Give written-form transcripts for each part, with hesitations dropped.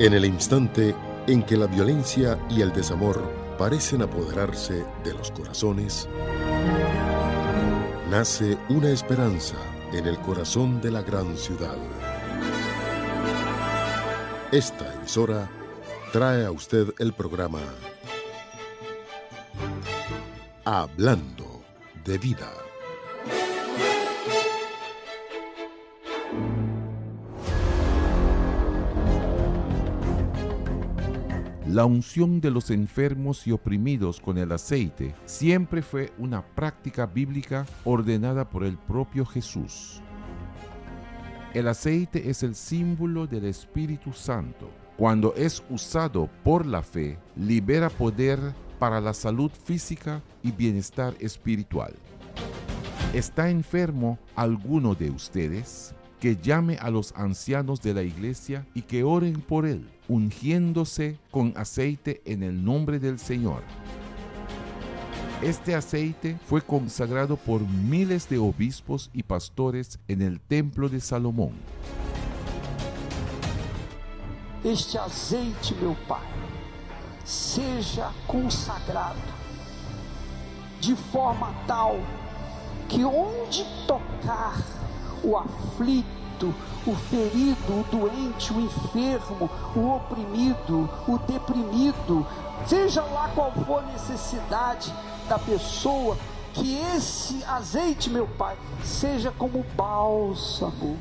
En el instante en que la violencia y el desamor parecen apoderarse de los corazones, nace una esperanza en el corazón de la gran ciudad. Esta emisora trae a usted el programa Hablando de Vida. La unción de los enfermos y oprimidos con el aceite siempre fue una práctica bíblica ordenada por el propio Jesús. El aceite es el símbolo del Espíritu Santo. Cuando es usado por la fe, libera poder para la salud física y bienestar espiritual. ¿Está enfermo alguno de ustedes? Que llame a los ancianos de la iglesia y que oren por él, ungiéndose con aceite en el nombre del Señor. Este aceite fue consagrado por miles de obispos y pastores en el templo de Salomón. Este azeite, meu Pai, seja consagrado de forma tal que onde tocar o aflito, o ferido, o doente, o enfermo, o oprimido, o deprimido, seja lá qual for a necessidade da pessoa, que esse azeite, meu Pai, seja como bálsamo.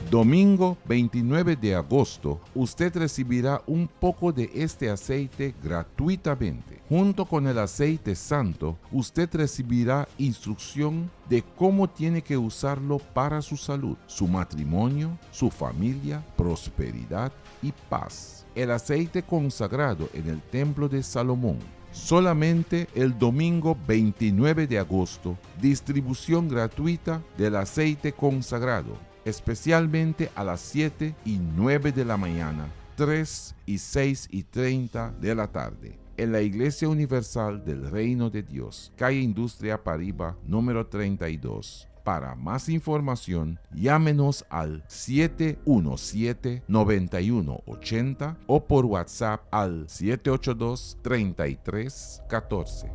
Domingo 29 de agosto, usted recibirá un poco de este aceite gratuitamente. Junto con el aceite santo, usted recibirá instrucción de cómo tiene que usarlo para su salud, su matrimonio, su familia, prosperidad y paz. El aceite consagrado en el templo de Salomón. Solamente el domingo 29 de agosto, distribución gratuita del aceite consagrado, especialmente a las 7 y 9 de la mañana, 3 y 6 y 30 de la tarde, en la Iglesia Universal del Reino de Dios, calle Industria Paribas, número 32. Para más información, llámenos al 717-9180 o por WhatsApp al 782-3314.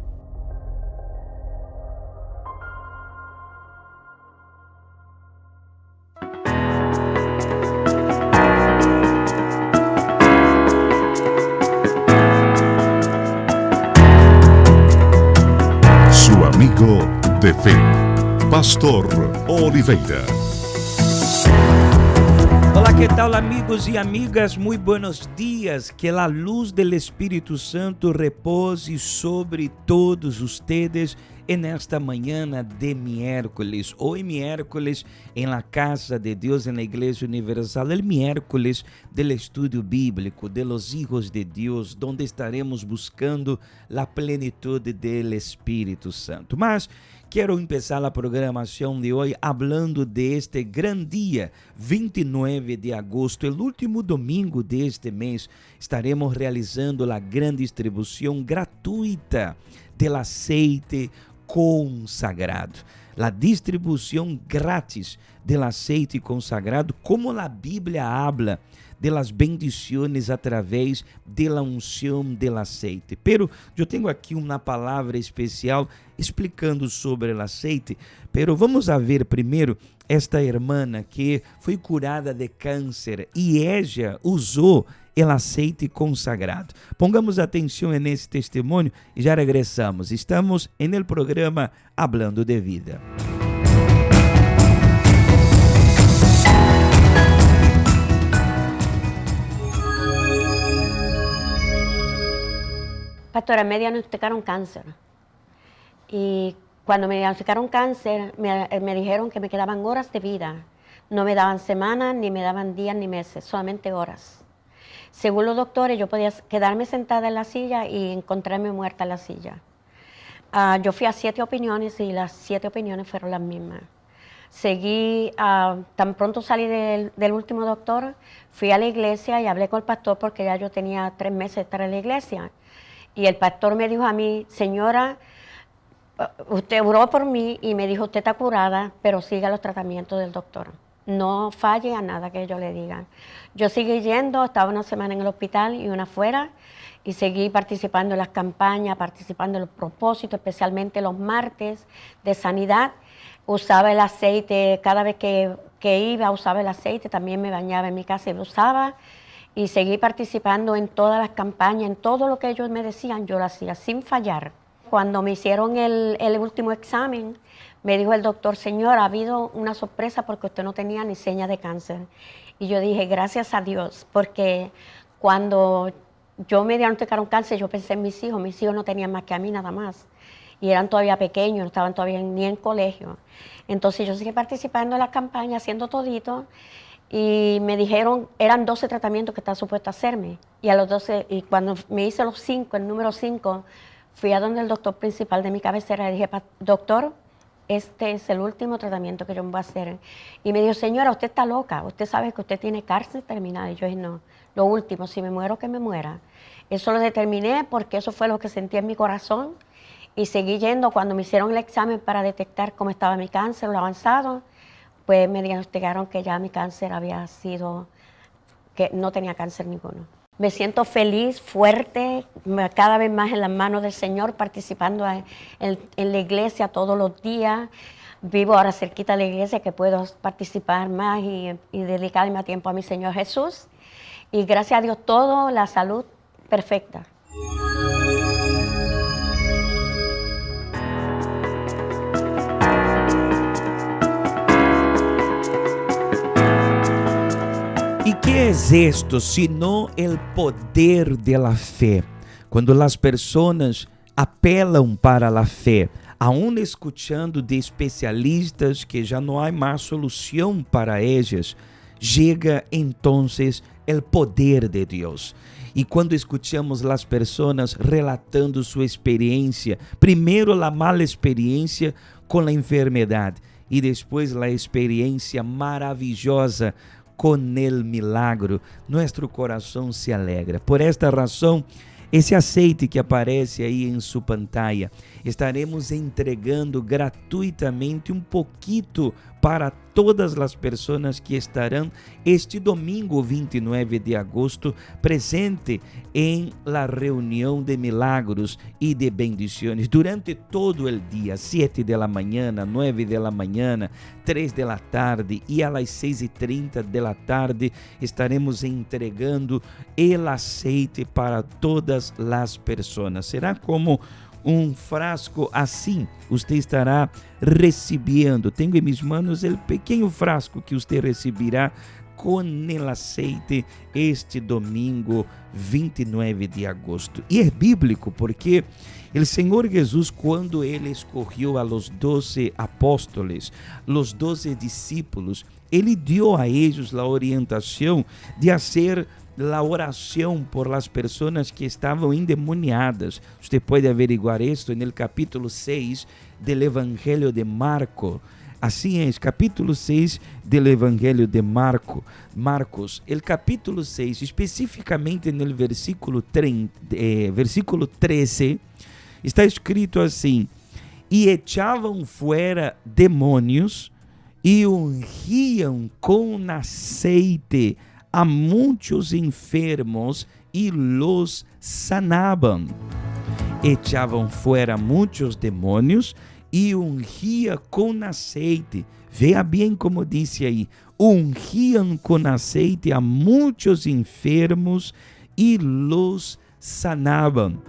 Su amigo de fe, Pastor Oliveira. Olá, que tal, amigos e amigas? Muito buenos dias. Que a luz do Espírito Santo repose sobre todos ustedes en esta mañana de miércoles. Hoy miércoles en la casa de Dios, en la Iglesia Universal, el miércoles del estudio bíblico de los hijos de Dios, donde estaremos buscando la plenitud del Espíritu Santo. Mas quero empezar a programação de hoje hablando de este gran día, 29 de agosto, el último domingo de este mês. Estaremos realizando a gran distribuição gratuita del aceite consagrado. La distribuição grátis del aceite consagrado, como a Bíblia habla de las bendiciones a través de la unción del aceite. Pero eu tenho aqui uma palavra especial explicando sobre o aceite, pero vamos a ver primeiro esta hermana que foi curada de câncer e ella usou o aceite consagrado. Pongamos atenção nesse testemunho e já regressamos. Estamos no programa Hablando de Vida. Pastora, me diagnosticaron cáncer. Y cuando me diagnosticaron cáncer, me dijeron que me quedaban horas de vida. No me daban semanas, ni me daban días, ni meses, solamente horas. Según los doctores, yo podía quedarme sentada en la silla y encontrarme muerta en la silla. Yo fui a 7 opiniones y las 7 opiniones fueron las mismas. Seguí, tan pronto salí del último doctor, fui a la iglesia y hablé con el pastor porque ya yo tenía 3 meses de estar en la iglesia. Y el pastor me dijo a mí, señora, usted oró por mí y me dijo, usted está curada, pero siga los tratamientos del doctor. no falle a nada que ellos le digan. Yo seguí yendo, estaba una semana en el hospital y una fuera, y seguí participando en las campañas, participando en los propósitos, especialmente los martes de sanidad. Usaba el aceite, cada vez que iba usaba el aceite, también me bañaba en mi casa y lo usaba. Y seguí participando en todas las campañas, en todo lo que ellos me decían, yo lo hacía sin fallar. Cuando me hicieron el último examen, me dijo el doctor, señora, ha habido una sorpresa porque usted no tenía ni señas de cáncer. Y yo dije, gracias a Dios, porque cuando yo me diagnosticaron cáncer, yo pensé en mis hijos no tenían más que a mí nada más. Y eran todavía pequeños, no estaban todavía ni en colegio. Entonces yo seguí participando en las campañas, haciendo todito, y me dijeron, eran 12 tratamientos que estaba supuesto a hacerme. Y a los 12, y cuando me hice los 5, el número 5, fui a donde el doctor principal de mi cabecera y dije, doctor, este es el último tratamiento que yo me voy a hacer. Y me dijo, señora, usted está loca, usted sabe que usted tiene cáncer terminal. Y yo dije, no, lo último, si me muero, que me muera. Eso lo determiné porque eso fue lo que sentí en mi corazón. Y seguí yendo. Cuando me hicieron el examen para detectar cómo estaba mi cáncer, lo avanzado, pues me diagnosticaron que ya mi cáncer había sido, que no tenía cáncer ninguno. Me siento feliz, fuerte, cada vez más en las manos del Señor, participando en la iglesia todos los días. Vivo ahora cerquita de la iglesia, que puedo participar más y dedicarme a tiempo a mi Señor Jesús. Y gracias a Dios todo, la salud perfecta. ¿Y qué es esto sino el poder de la fe? Cuando las personas apelan para la fe, aún escuchando de especialistas que ya no hay más solución para ellas, llega entonces el poder de Dios. Y cuando escuchamos las personas relatando su experiencia, primero la mala experiencia con la enfermedad y después la experiencia maravillosa con el milagro, nuestro corazón se alegra. Por esta razón, esse aceite que aparece aí em sua pantalla, estaremos entregando gratuitamente pouquinho para todas as pessoas que estarão este domingo 29 de agosto presente em la reunião de milagros e de bendições durante todo o dia, 7 da manhã, 9 da manhã, 3 da tarde e às 6:30 da tarde estaremos entregando el aceite para todas as pessoas. Será como frasco assim, você estará recebendo. Tenho em minhas mãos o pequeno frasco que você receberá com el aceite este domingo 29 de agosto. E é bíblico porque o Senhor Jesus, quando Ele escolheu a los 12 apóstolos, los 12 discípulos, Ele deu a eles a orientação de fazer la oración por las personas que estaban endemoniadas. Usted puede averiguar esto en el capítulo 6 del Evangelio de Marco. Así es, capítulo 6 del Evangelio de Marcos. El capítulo 6, específicamente en el versículo 13, está escrito así: y echaban fuera demonios y ungían con aceite a muitos enfermos e los sanaban. Echavam fora muitos demônios e ungía com aceite. Veja bem como disse aí: ungían com aceite a muitos enfermos e los sanaban.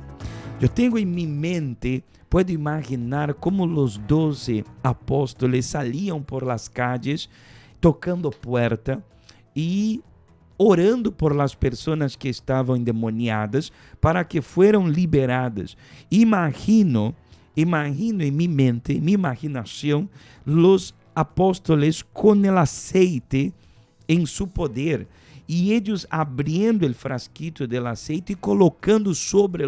Eu tenho em minha mente, puedo imaginar como os 12 apóstolos saliam por las calles, tocando puerta e orando por las personas que estavam endemoniadas para que fueran liberadas. Imagino em minha mente, em minha imaginação, los apóstolos com el aceite em su poder e eles abrindo el frasquito del aceite e colocando sobre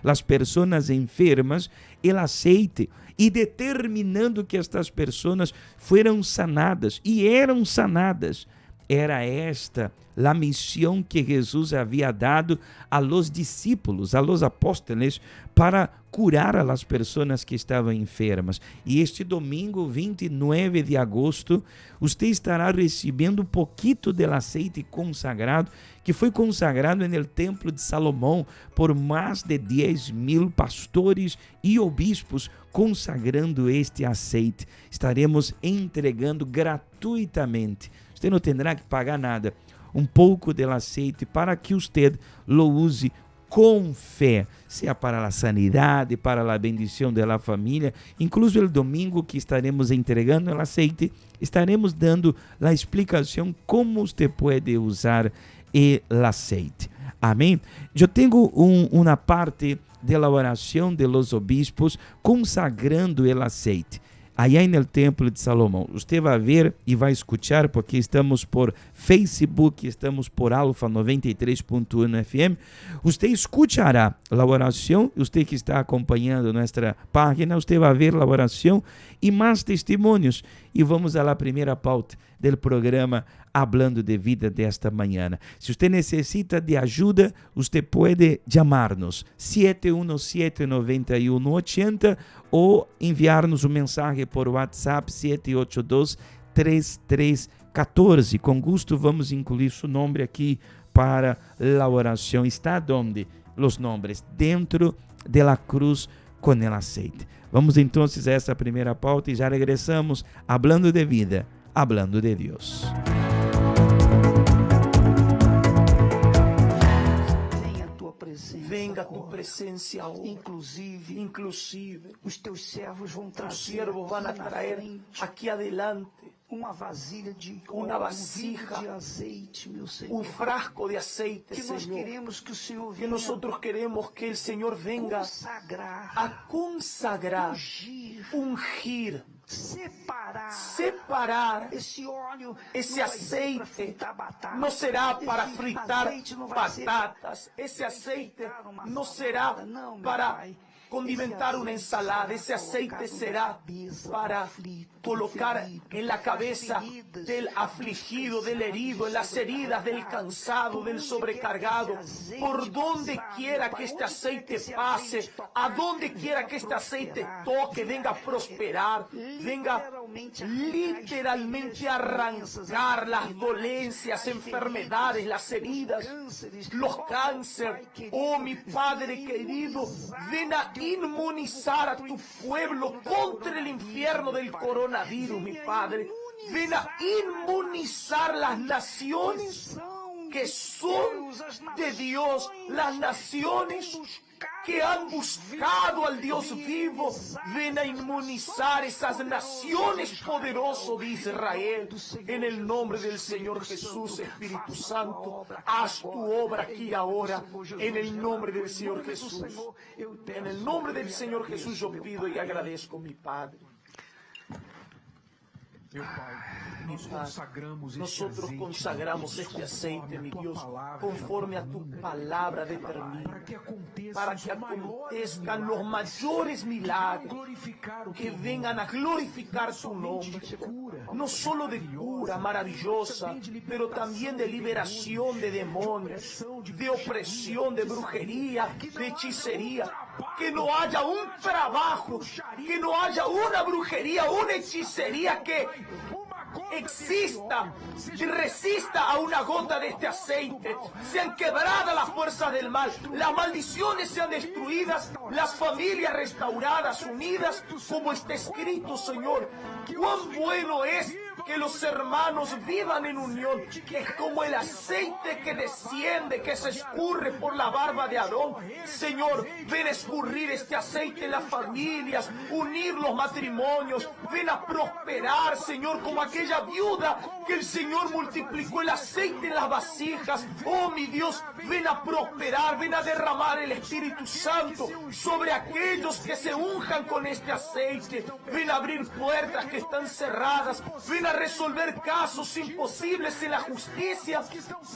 las personas enfermas el aceite e determinando que estas pessoas fueran sanadas e eram sanadas. era esta a missão que Jesus havia dado a los discípulos, a los apóstoles, para curar a las pessoas que estavam enfermas. E este domingo, 29 de agosto, você estará recebendo um pouquinho do aceite consagrado, que foi consagrado no templo de Salomão por mais de 10.000 pastores e obispos, consagrando este aceite. Estaremos entregando gratuitamente. Você não terá que pagar nada. Um pouco do aceite para que você lo use com fé, seja para a sanidade, para a bendição da família. Incluso o domingo que estaremos entregando o aceite, estaremos dando a explicação como você pode usar o aceite. Amém? Eu tenho uma parte da oração de los obispos consagrando o aceite. Allá no templo de Salomão. Você vai ver e vai escutar, porque estamos por Facebook, estamos por Alfa 93.1 FM. Você escutará a oração, você que está acompanhando nossa página, você vai ver a oração e mais testemunhos. E vamos à primeira pauta do programa Hablando de Vida desta manhã. Se você necessita de ajuda, você pode chamar-nos 717-9180 ou enviar-nos mensagem por WhatsApp 782-3314. Com gosto vamos incluir seu nome aqui para a oração. Está onde? Os nomes dentro da cruz com o aceite. Vamos então a essa primeira pauta e já regressamos hablando de vida, hablando de Deus. Venga a tua presença hoje. Inclusive, os teus servos vão trazer aqui adelante uma vasilha de azeite, meu Senhor. Frasco de aceite, que nós queremos que o Senhor venha. Que nós queremos que o Senhor venga a consagrar, ungir, separar esse óleo, esse aceite. Não será para fritar batatas. Esse aceite não será para condimentar uma ensalada. Esse aceite será para colocar en la cabeza del afligido, del herido, en las heridas del cansado, del sobrecargado. Por donde quiera que este aceite pase, a donde quiera que este aceite toque, venga a prosperar, venga literalmente a arrancar las dolencias, enfermedades, las heridas, los cánceres. Oh, mi Padre querido, ven a inmunizar a tu pueblo contra el infierno del coronavirus, mi Padre. Ven a inmunizar las naciones que son de Dios, las naciones que han buscado al Dios vivo. Ven a inmunizar esas naciones poderosas de Israel. En el nombre del Señor Jesús, Espíritu Santo, haz tu obra aquí ahora. En el nombre del Señor Jesús. En el nombre del Señor Jesús yo pido y agradezco, mi Padre. Meu Pai, nosotros consagramos este aceite, mi Dios, conforme a tu palabra determina, para que acontezcan los mayores milagros, que vengan a glorificar tu nombre, no solo de cura maravillosa, pero también de liberación de demonios, de opresión, de brujería, de hechicería. Que no haya un trabajo, que no haya una brujería, una hechicería que exista y resista a una gota de este aceite. Sean quebradas las fuerzas del mal, las maldiciones sean destruidas, las familias restauradas, unidas, como está escrito, Señor. Cuán bueno es que los hermanos vivan en unión. Es como el aceite que desciende, que se escurre por la barba de Aarón. Señor, ven a escurrir este aceite en las familias, unir los matrimonios. Ven a prosperar, Señor, como aquella viuda que el Señor multiplicó el aceite en las vasijas. Oh, mi Dios, ven a prosperar, ven a derramar el Espíritu Santo sobre aquellos que se unjan con este aceite. Ven a abrir puertas que están cerradas. Ven a para resolver casos imposibles en la justicia,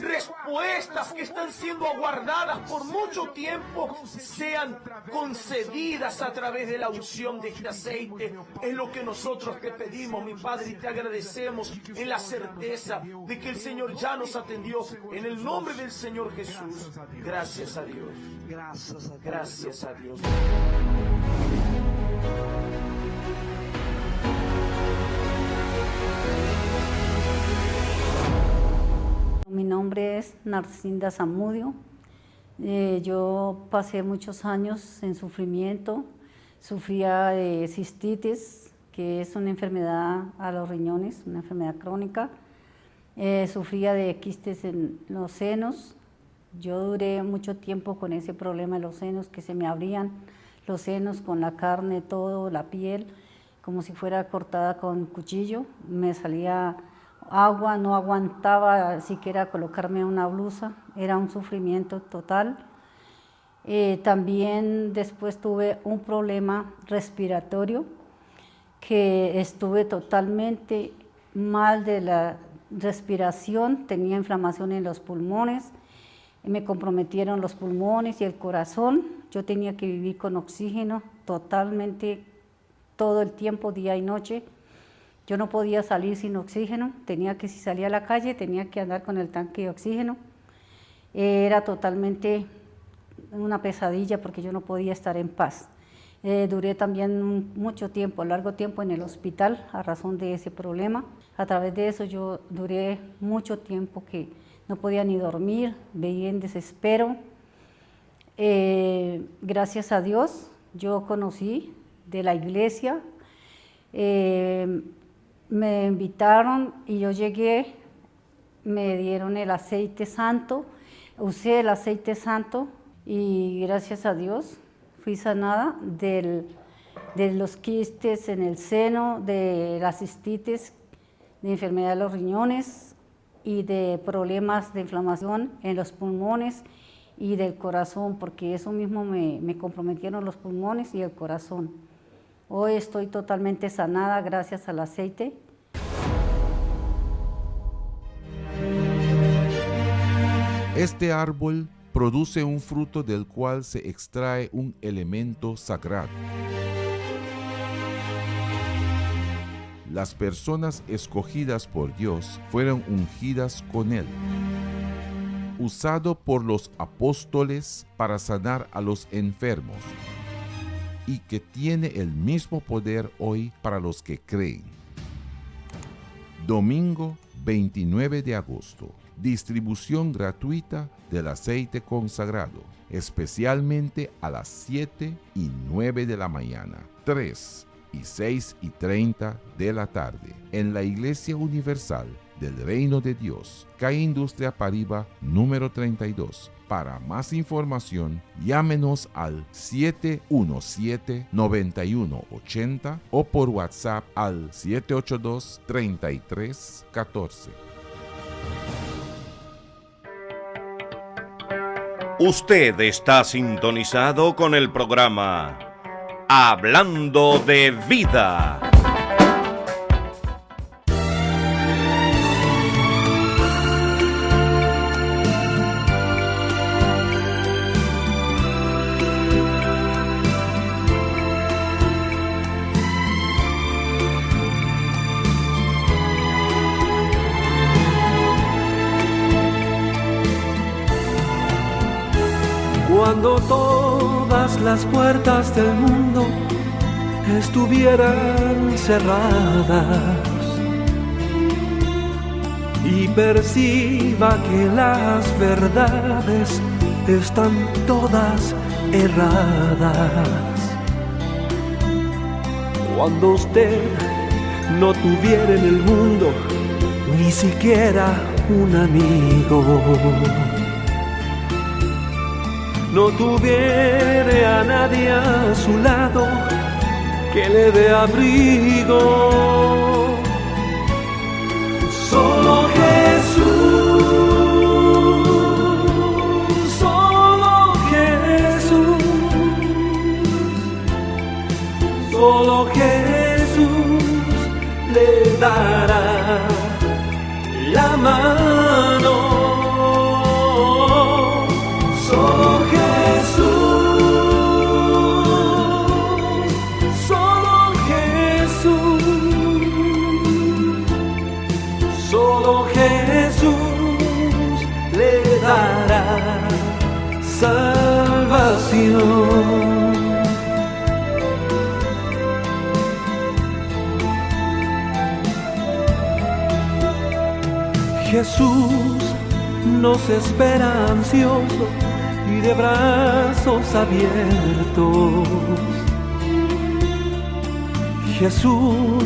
respuestas que están siendo aguardadas por mucho tiempo, sean concedidas a través de la unción de este aceite. Es lo que nosotros te pedimos, mi Padre, y te agradecemos en la certeza de que el Señor ya nos atendió. En el nombre del Señor Jesús. Gracias a Dios. Gracias a Dios. Mi nombre es Narcinda Zamudio. Yo pasé muchos años en sufrimiento. Sufría de cistitis, que es una enfermedad a los riñones, una enfermedad crónica. Sufría de quistes en los senos. Yo duré mucho tiempo con ese problema de los senos, que se me abrían los senos con la carne, todo, la piel, como si fuera cortada con cuchillo. Me salía agua, no aguantaba siquiera colocarme una blusa, era un sufrimiento total. También después tuve un problema respiratorio, que estuve totalmente mal de la respiración, tenía inflamación en los pulmones, me comprometieron los pulmones y el corazón. Yo tenía que vivir con oxígeno totalmente todo el tiempo, día y noche. Yo no podía salir sin oxígeno, si salía a la calle tenía que andar con el tanque de oxígeno. Era totalmente una pesadilla porque yo no podía estar en paz. Duré también mucho tiempo, largo tiempo en el hospital a razón de ese problema. A través de eso yo duré mucho tiempo que no podía ni dormir, veía en desespero. Gracias a Dios yo conocí de la iglesia, me invitaron y yo llegué, me dieron el aceite santo, usé el aceite santo y gracias a Dios fui sanada de los quistes en el seno, de la cistitis, de enfermedad de los riñones y de problemas de inflamación en los pulmones y del corazón, porque eso mismo me comprometieron los pulmones y el corazón. Hoy estoy totalmente sanada gracias al aceite. Este árbol produce un fruto del cual se extrae un elemento sagrado. Las personas escogidas por Dios fueron ungidas con él, usado por los apóstoles para sanar a los enfermos, y que tiene el mismo poder hoy para los que creen. Domingo 29 de agosto. Distribución gratuita del aceite consagrado, especialmente a las 7 y 9 de la mañana, 3 y 6 y 30 de la tarde, en la Iglesia Universal del Reino de Dios, calle Industria Pariba, número 32. Para más información, llámenos al 717-9180 o por WhatsApp al 782-3314. Usted está sintonizado con el programa Hablando de Vida. Cuando todas las puertas del mundo estuvieran cerradas y perciba que las verdades están todas erradas, cuando usted no tuviera en el mundo ni siquiera un amigo, no tuviera a nadie a su lado que le dé abrigo. Solo Jesús, solo Jesús, solo Jesús le dará Jesús nos espera ansioso y de brazos abiertos. Jesús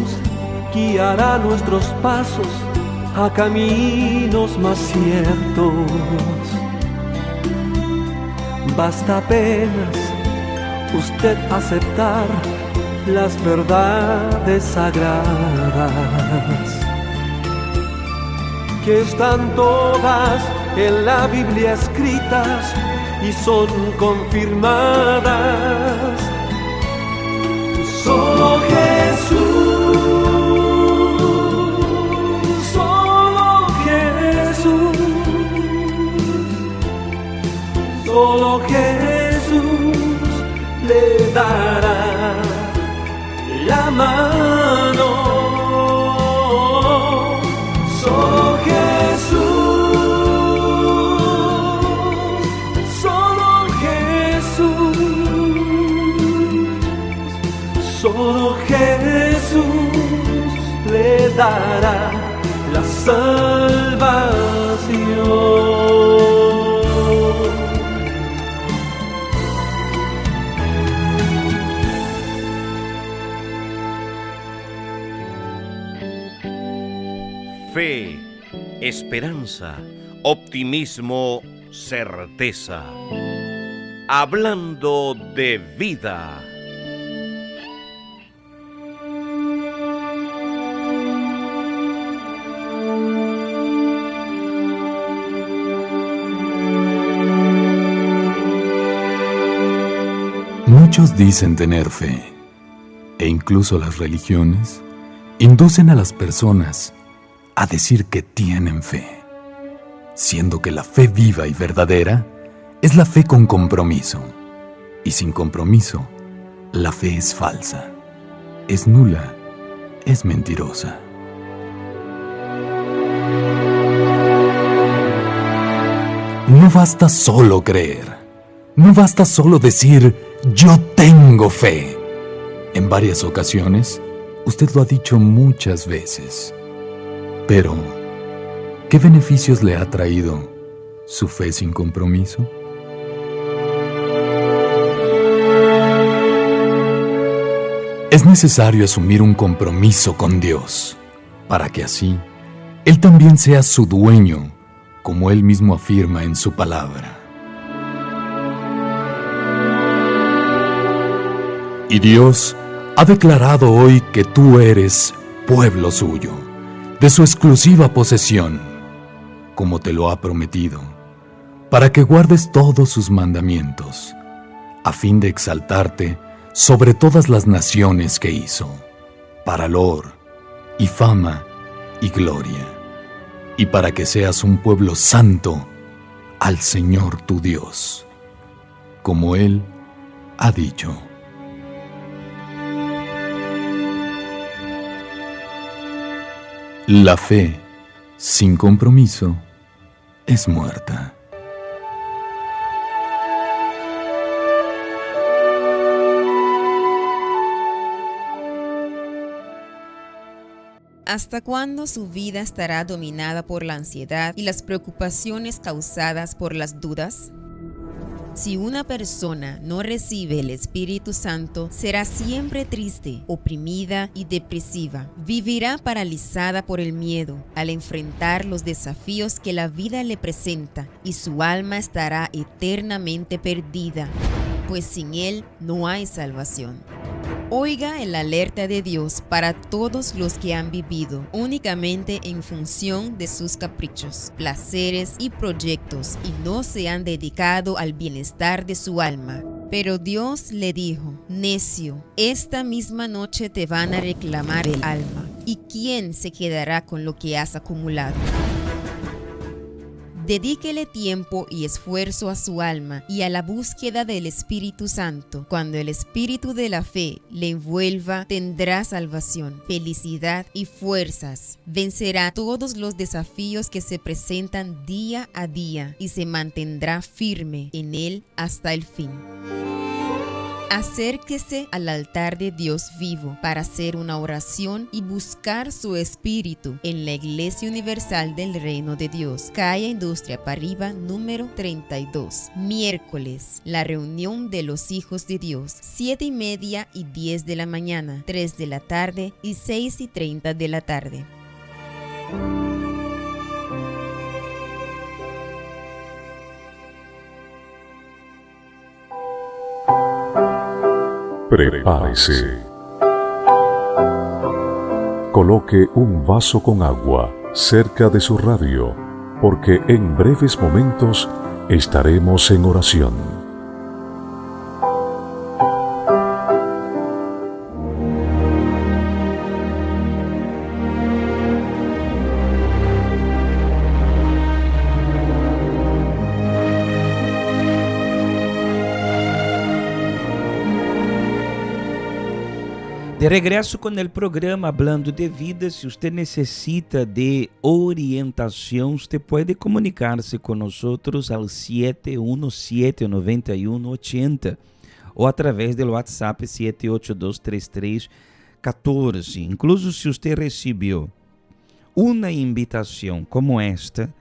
guiará nuestros pasos a caminos más ciertos. Basta apenas usted aceptar las verdades sagradas, que están todas en la Biblia escritas y son confirmadas. Solo Jesús, solo Jesús, solo Jesús le dará la mano. Solo Jesús, solo Jesús, solo Jesús le dará la salvación. Fe, esperanza, optimismo, certeza. Hablando de vida. Muchos dicen tener fe, e incluso las religiones inducen a las personas a decir que tienen fe, siendo que la fe viva y verdadera es la fe con compromiso, y sin compromiso, la fe es falsa, es nula, es mentirosa. No basta solo creer, no basta solo decir yo tengo fe. En varias ocasiones, usted lo ha dicho muchas veces. Pero, ¿qué beneficios le ha traído su fe sin compromiso? Es necesario asumir un compromiso con Dios, para que así Él también sea su dueño, como Él mismo afirma en su palabra. Y Dios ha declarado hoy que tú eres pueblo suyo, de su exclusiva posesión, como te lo ha prometido, para que guardes todos sus mandamientos, a fin de exaltarte sobre todas las naciones que hizo, para loor y fama y gloria, y para que seas un pueblo santo al Señor tu Dios, como Él ha dicho. La fe sin compromiso es muerta. ¿Hasta cuándo su vida estará dominada por la ansiedad y las preocupaciones causadas por las dudas? Si una persona no recibe el Espíritu Santo, será siempre triste, oprimida y depresiva. Vivirá paralizada por el miedo al enfrentar los desafíos que la vida le presenta, y su alma estará eternamente perdida, pues sin Él no hay salvación. Oiga el alerta de Dios para todos los que han vivido únicamente en función de sus caprichos, placeres y proyectos y no se han dedicado al bienestar de su alma. Pero Dios le dijo: necio, esta misma noche te van a reclamar el alma. ¿Y quién se quedará con lo que has acumulado? Dedíquele tiempo y esfuerzo a su alma y a la búsqueda del Espíritu Santo. Cuando el espíritu de la fe le envuelva, tendrá salvación, felicidad y fuerzas. Vencerá todos los desafíos que se presentan día a día y se mantendrá firme en él hasta el fin. Acérquese al altar de Dios vivo para hacer una oración y buscar su espíritu en la Iglesia Universal del Reino de Dios, calle Industria Parriba, número 32. Miércoles, la reunión de los hijos de Dios, 7:30 y 10 de la mañana, 3 de la tarde y 6:30 de la tarde. Prepárese. Coloque un vaso con agua cerca de su radio, porque en breves momentos estaremos en oración. De regresso com o programa Hablando de Vida. Se você necessita de orientação, você pode comunicar-se com nós ao 717-9180 ou através do WhatsApp 7823314. Incluso se você recebeu uma invitação como esta,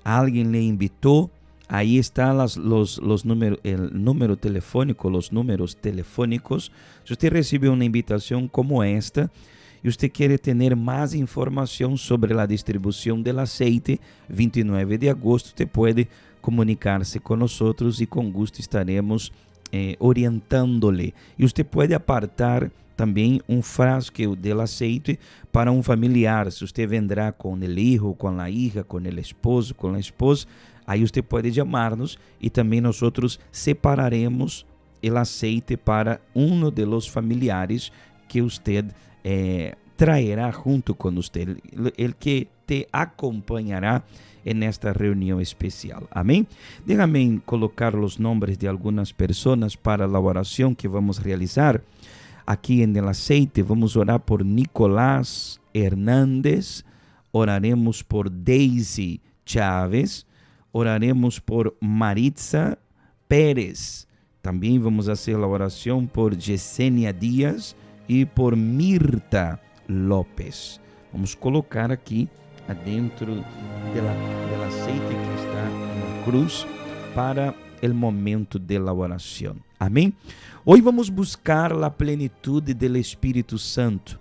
alguém lhe invitou, aí está os números telefônicos. Se você recebeu uma invitação como esta e você quer ter mais informação sobre a distribuição do azeite, 29 de agosto, você pode comunicar-se com nós e com gosto estaremos orientando-lhe. E você pode apartar também um frasco de azeite para um familiar. Se você vendrá com o filho, com a hija, com o esposo, com a esposa, aí você pode chamar-nos e também nós separaremos o azeite para um de los familiares que você traerá junto com você, el que te acompanhará nesta reunião especial. Amém? Déjame colocar os nomes de algumas pessoas para a oração que vamos realizar. Aqui en el aceite vamos orar por Nicolás Hernández, oraremos por Daisy Chávez, oraremos por Maritza Pérez. Também vamos fazer a oração por Yesenia Díaz e por Mirta López. Vamos colocar aqui adentro do aceite que está na cruz para o momento da oração. Amém? Hoje vamos buscar a plenitude do Espírito Santo.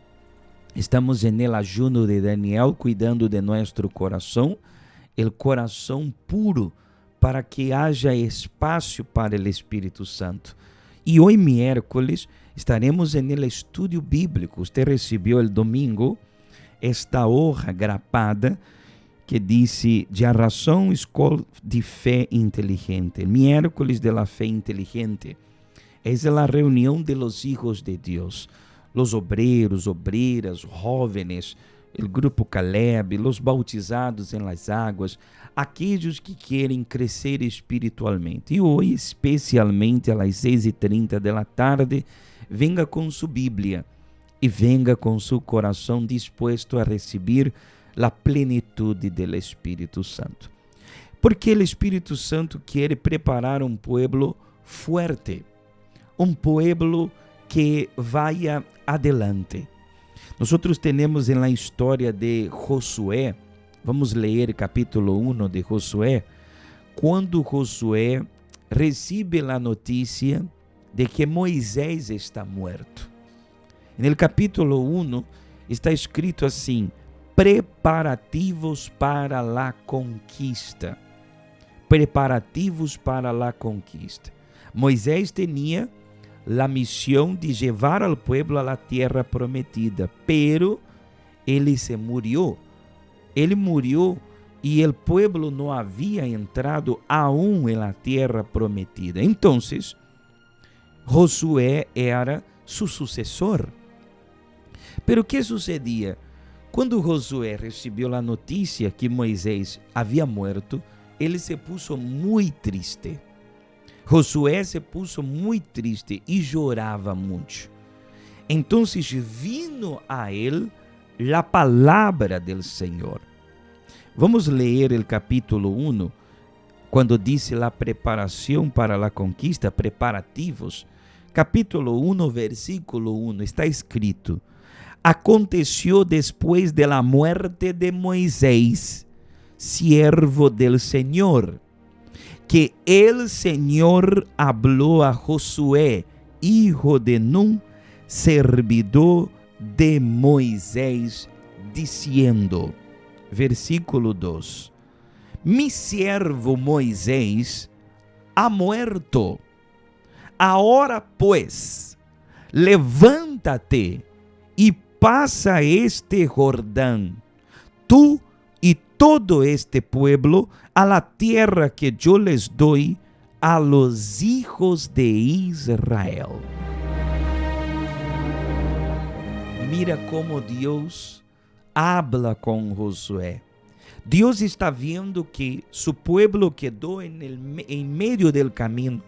Estamos no ayuno de Daniel, cuidando de nosso coração, o coração puro, para que haja espaço para o Espírito Santo. E hoje, miércoles, estaremos no estudo bíblico. Você recebeu el domingo esta hoja grapada que disse de a razão escola de fé inteligente. El miércoles de la fé inteligente é a reunião de los hijos de Deus, los obreros, obreras, jóvenes, o grupo Caleb, los bautizados em las águas, aqueles que querem crescer espiritualmente. E hoje, especialmente às 6:30 da tarde, venga com sua Bíblia e venga com seu coração disposto a receber a plenitude do Espírito Santo. Porque o Espírito Santo quer preparar um povo fuerte, um povo que vaya adelante. Nós temos na história de Josué, vamos ler capítulo 1 de Josué, quando Josué recebe a notícia de que Moisés está morto. No capítulo 1 está escrito assim: preparativos para a conquista. Preparativos para a conquista. Moisés tinha a missão de levar ao povo a terra prometida, pero ele se murió. Ele murió e o povo não havia entrado aún na terra prometida. Então, Josué era seu sucessor. Pero o que sucedia? Quando Josué recebeu a notícia que Moisés havia morto, ele se puso muito triste. Josué se puso muito triste e chorava muito. Então vino a ele a palavra do Senhor. Vamos ler o capítulo 1, quando diz a preparação para a conquista, preparativos. capítulo 1, versículo 1, está escrito: aconteció después de la muerte de Moisés, siervo del Señor, que el Señor habló a Josué, hijo de Nun, servidor de Moisés, diciendo, versículo 2, mi siervo Moisés ha muerto. Ahora pues, levántate y pasa este Jordán, tú y todo este pueblo, a la tierra que yo les doy a los hijos de Israel. Mira cómo Dios habla con Josué. Dios está viendo que su pueblo quedó en medio del camino.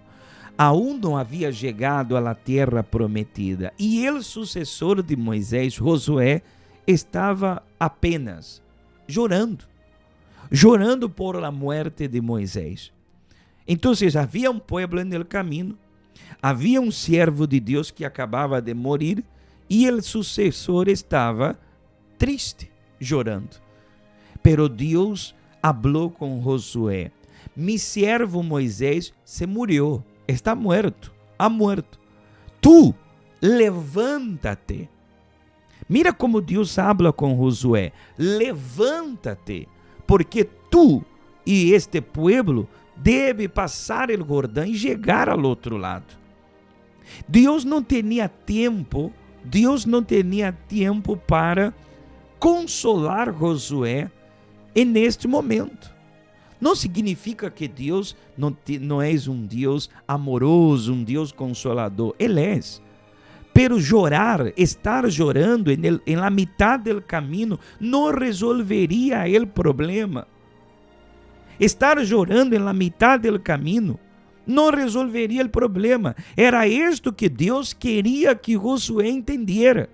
Aún no había llegado a la tierra prometida. Y el sucesor de Moisés, Josué, estaba apenas llorando por la muerte de Moisés. Entonces había un pueblo en el camino, había un siervo de Dios que acababa de morir y el sucesor estaba triste, llorando. Pero Dios habló con Josué: mi siervo Moisés se murió, está muerto, ha muerto. Tú, levántate. Mira como Dios habla con Josué: levántate, porque tú y este pueblo debe passar o Jordão e chegar ao outro lado. Deus não tinha tempo para consolar Josué neste momento. Não significa que Deus não é um Deus amoroso, um Deus consolador. Ele é. Pero estar chorando em la mitad del camino, não resolveria o problema. Estar chorando em la mitad del camino não resolveria o problema. Era isto que Deus queria que Josué entendiera.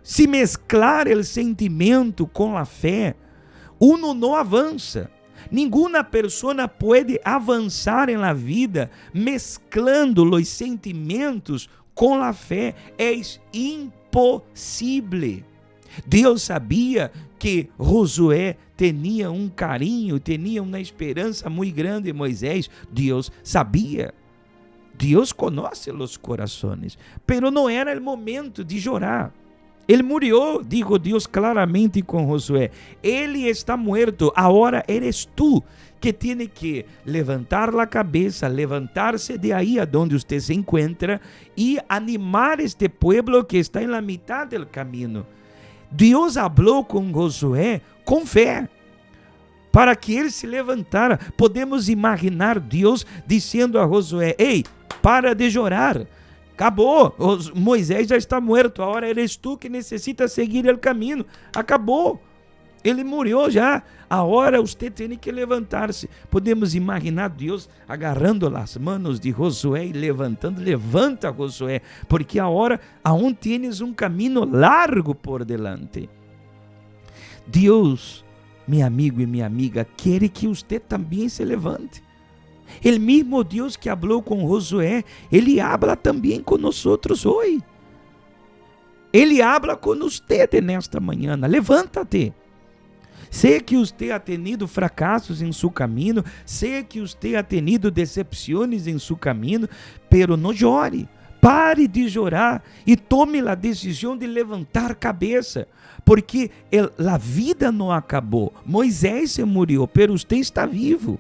Se mesclar o sentimento com a fé, uno não avança. Nenhuma pessoa pode avançar em la vida mesclando os sentimentos com a fé. É impossível. Deus sabia que Josué tinha um carinho, tinha uma esperança muito grande em Moisés. Deus sabia. Deus conhece os corações. Pero não era o momento de chorar. Ele murió, dijo Deus claramente com Josué. Ele está muerto. Agora eres tú que tiene que levantar la cabeza, levantarse de ahí a donde usted se encuentra y animar este pueblo que está en la mitad del camino. Deus falou com Josué com fé, para que ele se levantara. Podemos imaginar Deus dizendo a Josué: ei, para de chorar, acabou, Moisés já está morto, agora eres tu que necessita seguir o caminho, acabou, ele morreu já, agora você tem que levantar-se. Podemos imaginar Deus agarrando as manos de Josué e levantando: levanta, Josué, porque agora aún tienes um caminho largo por delante. Deus, meu amigo e minha amiga, quer que você também se levante. O mesmo Deus que falou com Josué, Ele habla também com nós hoje. Ele habla com você nesta manhã. Levanta-te. Sei que você ha tenido fracassos em seu caminho, sei que você ha tenido decepções em seu caminho, pero não chore. Pare de chorar e tome a decisão de levantar cabeça, porque a vida não acabou. Moisés se morreu, pero você está vivo.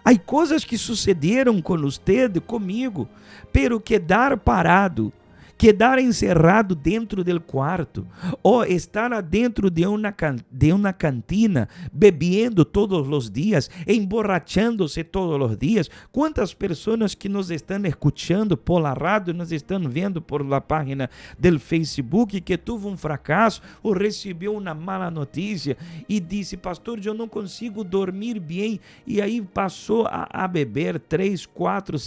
Há coisas que sucederam com você, comigo, pero quedar parado, quedar encerrado dentro del quarto, ou estar dentro de uma cantina, bebiendo todos os dias, emborrachando-se todos os dias. Quantas pessoas que nos estão escutando por la rádio, nos estão vendo por la página del Facebook, que teve um fracasso ou recebeu uma mala notícia e disse: pastor, eu não consigo dormir bem, e aí passou a beber 3, 4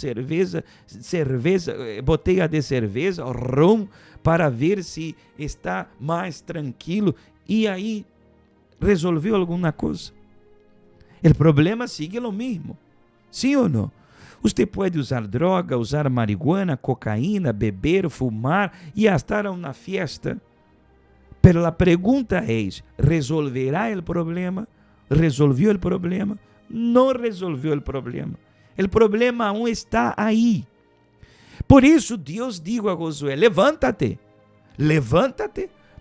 botella de cerveja, rum, para ver se está mais tranquilo, e aí resolveu alguma coisa. O problema sigue o mesmo, sim ou não? Usted puede usar droga, usar marihuana, cocaína, beber, fumar y hasta ir a una fiesta. Pero la pregunta es, ¿resolverá el problema? ¿Resolvió el problema? No resolvió el problema. El problema aún está ahí. Por eso Dios dijo a Josué, levántate,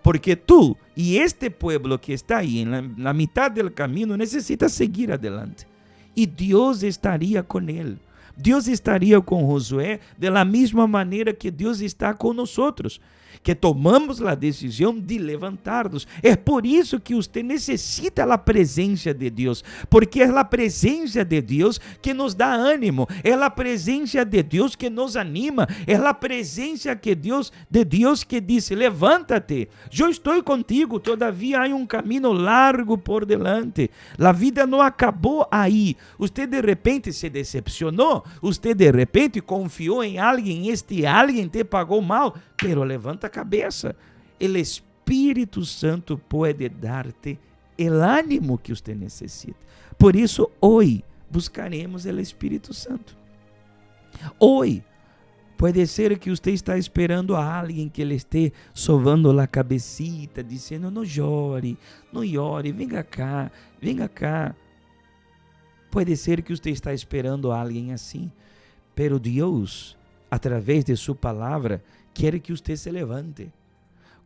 porque tú y este pueblo que está ahí en la mitad del camino necesita seguir adelante. Y Dios estaría con él. Dios estaría con Josué de la misma manera que Dios está con nosotros, que tomamos la decisión de levantarnos. Es por eso que usted necesita la presencia de Dios, porque es la presencia de Dios que nos da ánimo, es la presencia de Dios que nos anima, es la presencia de Dios que dice, levántate, yo estoy contigo, todavía hay un camino largo por delante, la vida no acabó ahí. Usted de repente se decepcionó, usted de repente confió en alguien, este alguien te pagó mal, pero levanta a cabeça. El Espírito Santo puede darte el ánimo que usted necesita. Por eso hoy buscaremos el Espírito Santo. Hoy puede ser que usted está esperando a alguien que le esté sovando la cabecita, diciendo, no llore, venga acá. Puede ser que usted está esperando a alguien así, pero Dios, a través de su palabra, quiere que usted se levante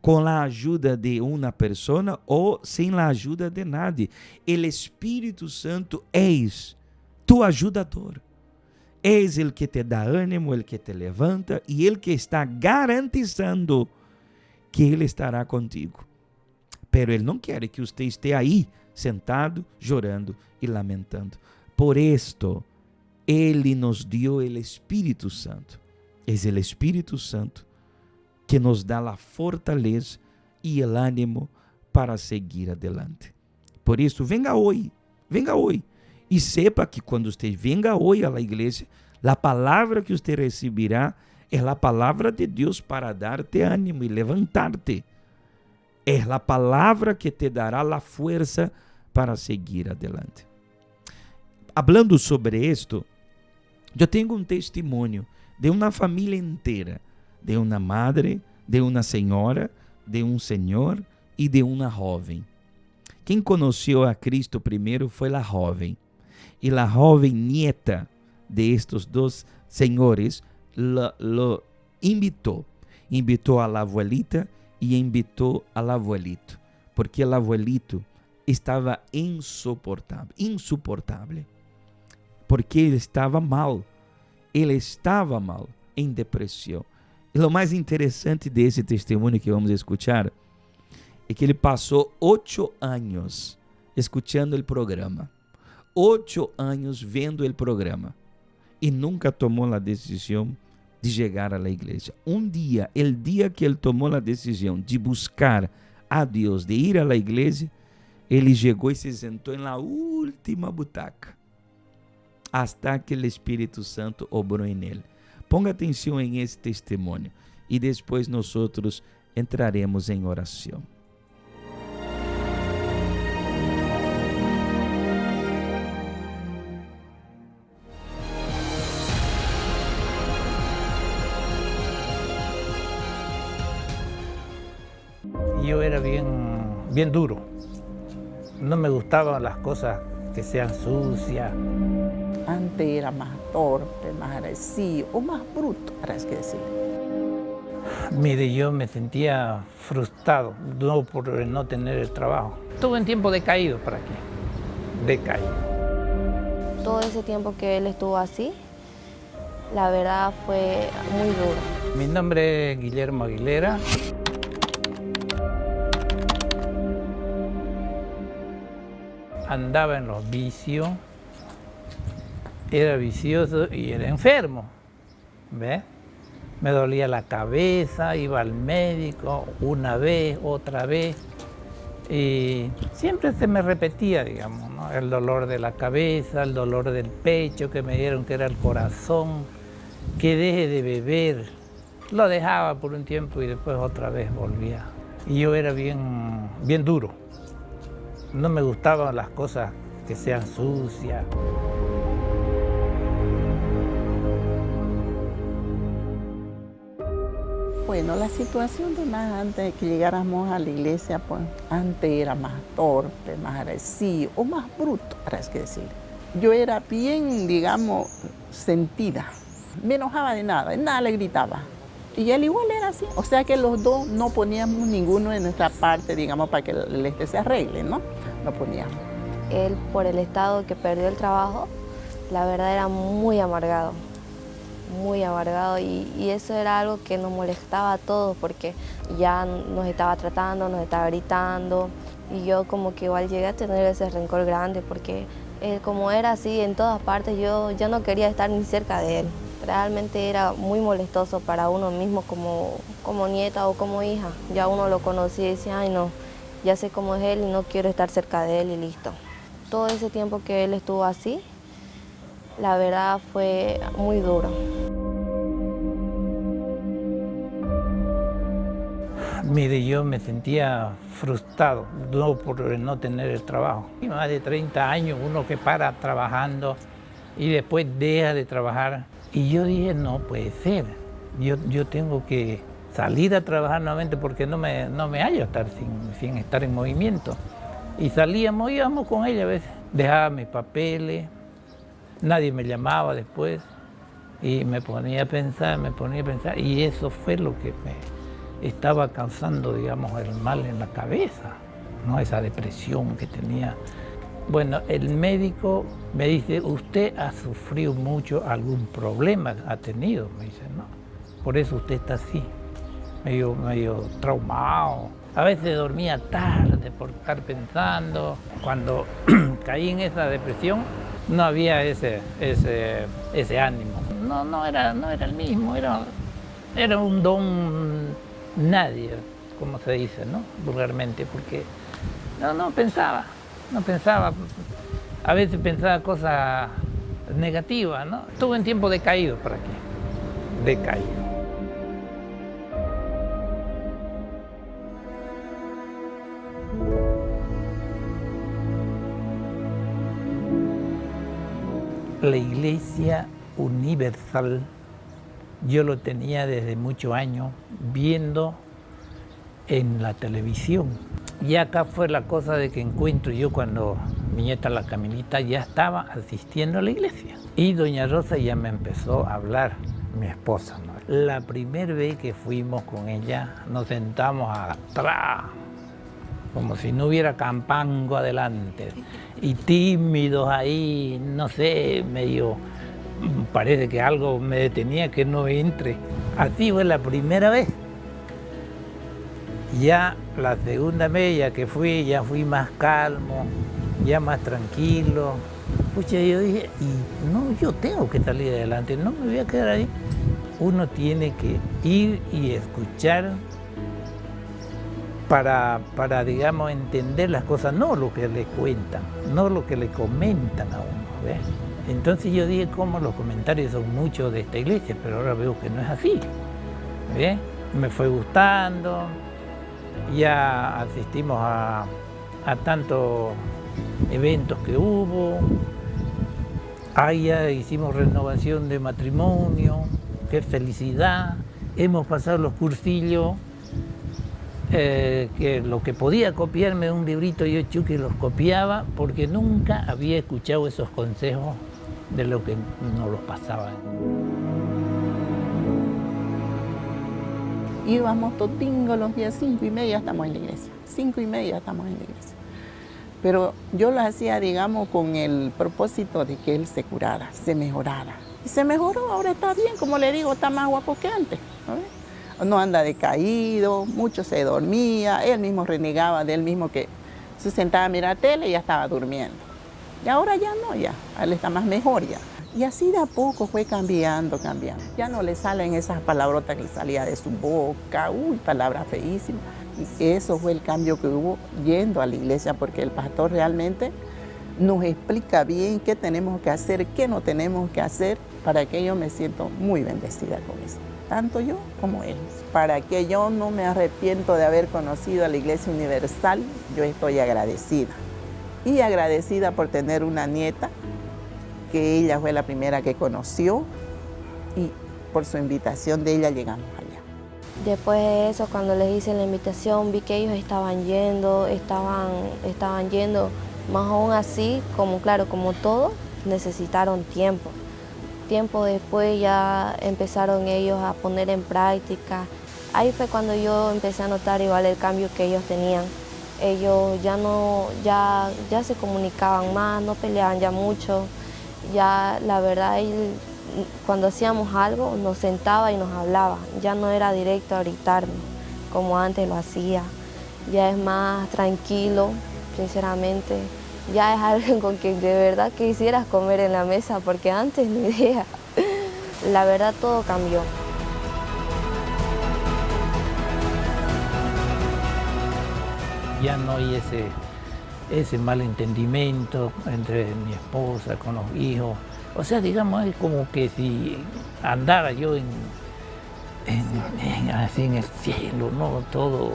con la ayuda de una persona o sin la ayuda de nadie. El Espíritu Santo es tu ayudador. Es el que te da ánimo, el que te levanta y el que está garantizando que Él estará contigo. Pero Él no quiere que usted esté ahí sentado, llorando y lamentando. Por esto, Ele nos dio el Espíritu Santo. Es el Espíritu Santo que nos dá a fortaleza e o ânimo para seguir adelante. Por isso, venga hoje, e sepa que quando você venga hoje à igreja, a palavra que você recebirá é a palavra de Deus para dar-te ânimo e levantar-te. É a palavra que te dará a força para seguir adelante. Hablando sobre esto, eu tenho um testemunho de uma família inteira, de uma madre, de uma senhora, de um senhor e de uma jovem. Quem conheceu a Cristo primeiro foi a jovem. E a jovem nieta de estes dois senhores lo invitou. Invitou a la abuelita e invitou al abuelito, porque el abuelito estava insuportável, porque ele estava mal, em depressão. E o mais interessante desse testemunho que vamos escuchar é que ele passou 8 anos escutando o programa, 8 anos vendo o programa e nunca tomou a decisão de chegar à igreja. Um dia, o dia que ele tomou a decisão de buscar a Deus, de ir à igreja, ele chegou e se sentou na última butaca, hasta que o Espírito Santo obrou em ele. Ponga atenção em esse testemunho e depois nós entraremos em oração. Yo era bien duro. No me gustaban las cosas que sean sucias. Antes era más torpe, más agresivo o más bruto, para que decirle. Mire, yo me sentía frustrado, no por no tener el trabajo. Tuve un tiempo decaído para aquí, decaído. Todo ese tiempo que él estuvo así, la verdad fue muy duro. Mi nombre es Guillermo Aguilera. Andaba en los vicios. Era vicioso y era enfermo, ¿ves? Me dolía la cabeza, iba al médico una vez, otra vez, y siempre se me repetía, digamos, ¿no? El dolor de la cabeza, el dolor del pecho, que me dieron que era el corazón, que deje de beber. Lo dejaba por un tiempo y después otra vez volvía. Y yo era bien duro. No me gustaban las cosas que sean sucias. Bueno, la situación de más antes de que llegáramos a la iglesia, pues antes era más torpe, más agresivo o más bruto, para así decirlo. Yo era bien, digamos, sentida. Me enojaba de nada le gritaba. Y él igual era así. O sea que los dos no poníamos ninguno de nuestra parte, digamos, para que el se arregle, ¿no? No poníamos. Él, por el estado que perdió el trabajo, la verdad era muy amargado y eso era algo que nos molestaba a todos porque ya nos estaba tratando, nos estaba gritando y yo como que igual llegué a tener ese rencor grande porque como era así en todas partes, yo ya no quería estar ni cerca de él. Realmente era muy molestoso para uno mismo como nieta o como hija. Ya uno lo conocía y decía, ay no, ya sé cómo es él y no quiero estar cerca de él y listo. Todo ese tiempo que él estuvo así, la verdad fue muy duro. Mire, yo me sentía frustrado, no por no tener el trabajo. Más de 30 años, uno que para trabajando y después deja de trabajar. Y yo dije, no puede ser, yo tengo que salir a trabajar nuevamente porque no me hallo estar sin estar en movimiento. Y íbamos con ella a veces, dejaba mis papeles, nadie me llamaba después y me ponía a pensar y eso fue lo que me estaba causando, digamos, el mal en la cabeza, ¿no? Esa depresión que tenía. Bueno, el médico me dice, usted ha sufrido mucho, algún problema ha tenido, me dice, ¿no? Por eso usted está así, medio traumado. A veces dormía tarde por estar pensando. Cuando caí en esa depresión, no había ese ánimo. No era el mismo, era un don nadie, como se dice, ¿no? Vulgarmente, porque no pensaba. A veces pensaba cosas negativas, ¿no? Estuve en tiempo decaído por aquí, decaído. La Iglesia Universal, yo lo tenía desde muchos años viendo en la televisión. Y acá fue la cosa de que encuentro yo cuando mi nieta la Camilita ya estaba asistiendo a la iglesia. Y doña Rosa ya me empezó a hablar, mi esposa, ¿no? La primera vez que fuimos con ella nos sentamos atrás, como si no hubiera campango adelante. Y tímidos ahí, no sé, medio, parece que algo me detenía que no entre. Así fue la primera vez. Ya la segunda vez ya que fui, ya fui más calmo, ya más tranquilo. Pucha, yo dije, yo tengo que salir adelante, no me voy a quedar ahí. Uno tiene que ir y escuchar para digamos, entender las cosas, no lo que le cuentan, no lo que le comentan a uno, ¿ves? Entonces yo dije, como los comentarios son muchos de esta iglesia, pero ahora veo que no es así, ¿ves? Me fue gustando. Ya asistimos a tantos eventos que hubo. Ahí ya hicimos renovación de matrimonio, qué felicidad. Hemos pasado los cursillos, que lo que podía copiarme de un librito yo Chucky los copiaba porque nunca había escuchado esos consejos de lo que nos los pasaban. Íbamos totingo los días 5:30 estamos en la iglesia, 5:30 estamos en la iglesia. Pero yo lo hacía, digamos, con el propósito de que él se curara, se mejorara. Y se mejoró, ahora está bien, como le digo, está más guapo que antes, ¿no? No anda decaído, mucho se dormía, él mismo renegaba de él mismo que se sentaba a mirar tele y ya estaba durmiendo. Y ahora ya no, ya, él está más mejor ya. Y así de a poco fue cambiando. Ya no le salen esas palabrotas que le salía de su boca, palabras feísimas. Y eso fue el cambio que hubo yendo a la iglesia, porque el pastor realmente nos explica bien qué tenemos que hacer, qué no tenemos que hacer, para que yo me siento muy bendecida con eso. Tanto yo como él. Para que yo no me arrepiento de haber conocido a la Iglesia Universal, yo estoy agradecida. Y agradecida por tener una nieta, que ella fue la primera que conoció, y por su invitación de ella llegamos allá. Después de eso, cuando les hice la invitación, vi que ellos estaban yendo, más aún así, como claro, como todo, necesitaron tiempo. Tiempo después ya empezaron ellos a poner en práctica. Ahí fue cuando yo empecé a notar igual el cambio que ellos tenían. Ellos ya se comunicaban más, no peleaban ya mucho. Ya la verdad, cuando hacíamos algo nos sentaba y nos hablaba. Ya no era directo a gritarme como antes lo hacía. Ya es más tranquilo, sinceramente. Ya es algo con que de verdad quisieras comer en la mesa, porque antes ni idea. La verdad todo cambió. Ya no hay ese malentendimiento entre mi esposa con los hijos. O sea, digamos, es como que si andara yo así en el cielo, ¿no? Todo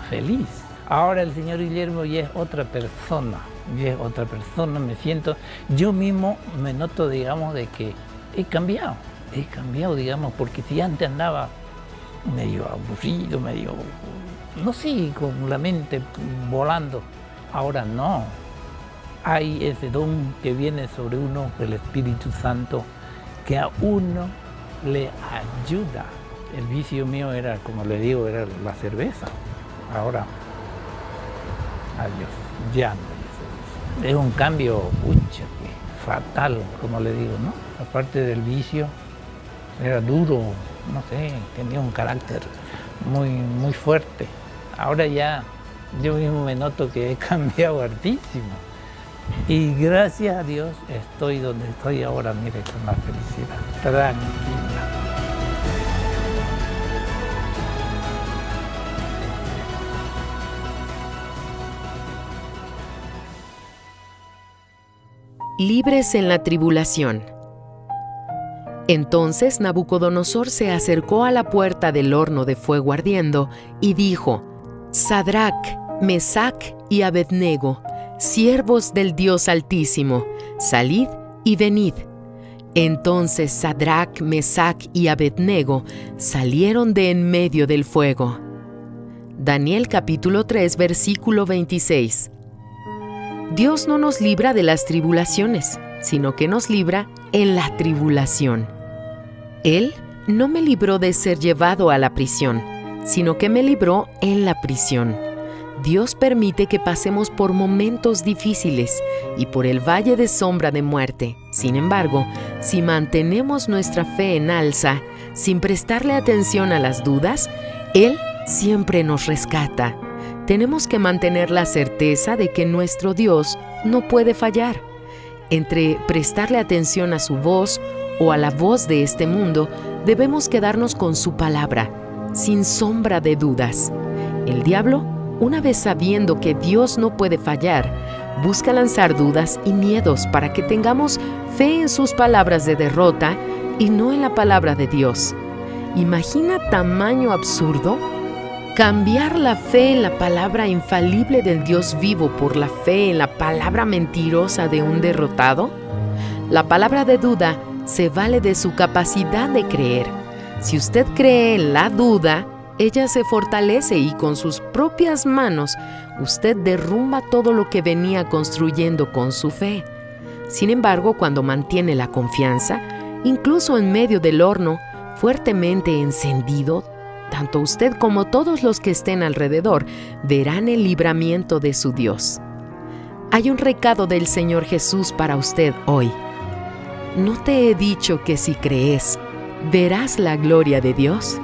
feliz. Ahora el señor Guillermo ya es otra persona, me siento, yo mismo me noto, digamos, de que he cambiado, digamos, porque si antes andaba medio aburrido, no sé, con la mente volando, ahora no. Hay ese don que viene sobre uno, el Espíritu Santo, que a uno le ayuda. El vicio mío era, como le digo, era la cerveza. Ahora, adiós, ya no hay cerveza. Es un cambio, fatal, como le digo, ¿no? Aparte del vicio, era duro, no sé, tenía un carácter muy fuerte. Ahora ya, yo mismo me noto que he cambiado hartísimo. Y gracias a Dios estoy donde estoy ahora, mire, con la felicidad, tranquila. Libres en la tribulación. Entonces Nabucodonosor se acercó a la puerta del horno de fuego ardiendo y dijo: Sadrac, Mesac y Abednego, siervos del Dios Altísimo, salid y venid. Entonces Sadrac, Mesac y Abednego salieron de en medio del fuego. Daniel capítulo 3, versículo 26. Dios no nos libra de las tribulaciones, sino que nos libra en la tribulación. Él no me libró de ser llevado a la prisión, sino que me libró en la prisión. Dios permite que pasemos por momentos difíciles y por el valle de sombra de muerte. Sin embargo, si mantenemos nuestra fe en alza, sin prestarle atención a las dudas, Él siempre nos rescata. Tenemos que mantener la certeza de que nuestro Dios no puede fallar. Entre prestarle atención a su voz o a la voz de este mundo, debemos quedarnos con su palabra, sin sombra de dudas. El diablo, una vez sabiendo que Dios no puede fallar, busca lanzar dudas y miedos para que tengamos fe en sus palabras de derrota y no en la palabra de Dios. ¿Imagina tamaño absurdo? Cambiar la fe en la palabra infalible del Dios vivo por la fe en la palabra mentirosa de un derrotado. La palabra de duda se vale de su capacidad de creer. Si usted cree en la duda, ella se fortalece y con sus propias manos usted derrumba todo lo que venía construyendo con su fe. Sin embargo, cuando mantiene la confianza, incluso en medio del horno, fuertemente encendido, tanto usted como todos los que estén alrededor verán el libramiento de su Dios. Hay un recado del Señor Jesús para usted hoy. ¿No te he dicho que si crees, verás la gloria de Dios?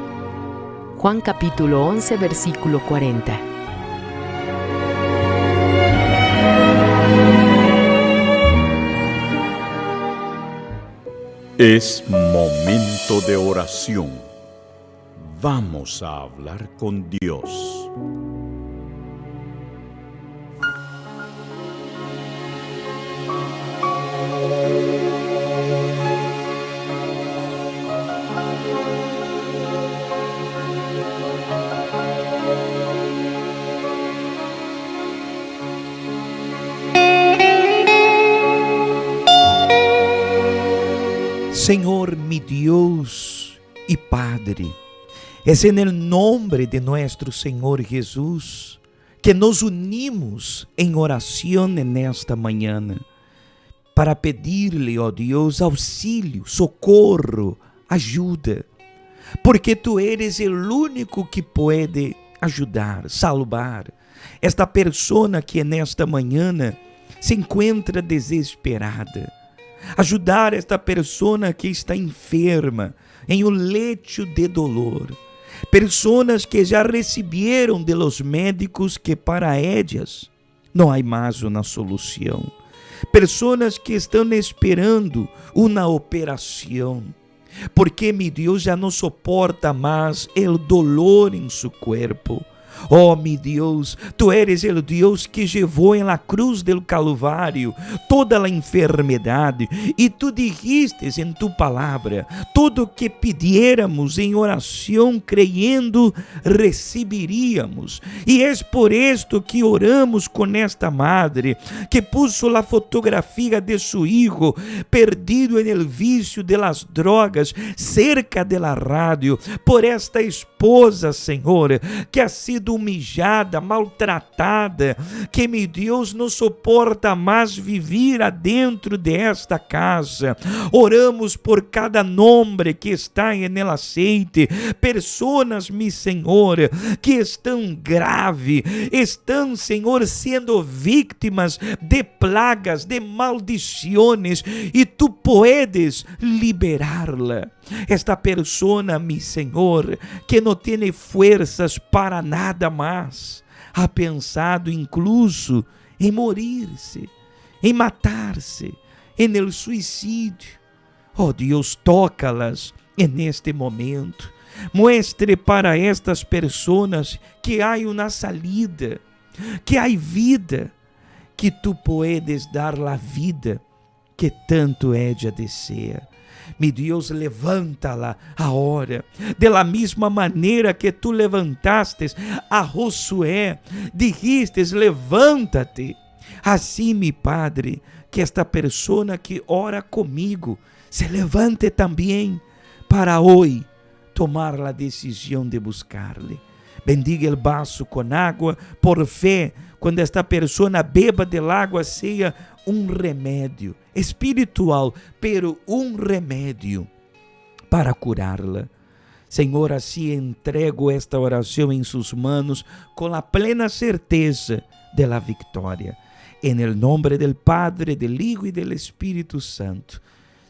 Juan capítulo 11, versículo 40. Es momento de oración. Vamos a hablar con Dios. Señor, mi Dios y Padre, Es en el nombre de nuestro Señor Jesús que nos unimos en oración en esta mañana para pedirle, oh Dios, auxilio, socorro, ayuda, porque tú eres el único que puede ayudar, salvar esta persona que en esta mañana se encuentra desesperada. Ajudar esta persona que está enferma em um lecho de dolor. Personas que já receberam de los médicos que para ellas não há mais uma solução. Personas que estão esperando uma operação, porque mi Deus já não suporta mais o dolor em seu corpo. Oh, mi Deus, tu eres el Deus que levou em la cruz del Calvário toda a enfermidade, e tu dijiste em tu palavra, tudo que pidiéramos em oração, creyendo, receberíamos. E é por esto que oramos com esta madre, que puso a fotografia de su hijo perdido en el vicio de las drogas, cerca de la radio, por esta esposa, Senhor, que ha sido humilhada, maltratada, que meu Deus não suporta mais viver adentro desta casa. Oramos por cada nome que está en el aceite, personas, mi Senhor, que estão grave, estão, Senhor, sendo vítimas de plagas, de maldições, e tu puedes liberá-la. Esta persona, mi Senhor, que não tem forças para nada mais, ha pensado incluso em morir-se, em matar-se, em el suicídio. Oh Deus, toca-las neste momento. Muestre para estas personas que há uma salida, que há vida, que tu puedes dar la vida que tanto ella desea. Mi Deus, levanta-la agora, de la mesma maneira que tu levantastes a Josué, dijistes, levanta-te. Assim, mi Padre, que esta persona que ora comigo se levante também para hoje tomar a decisão de buscar-lhe. Bendiga o vaso com água por fé, quando esta persona beba del água, seja um remédio espiritual, pero um remédio para curá-la. Senhor, assim entrego esta oração em suas manos com a plena certeza de la vitória. En el nombre del Padre, del Hijo y del Espíritu Santo.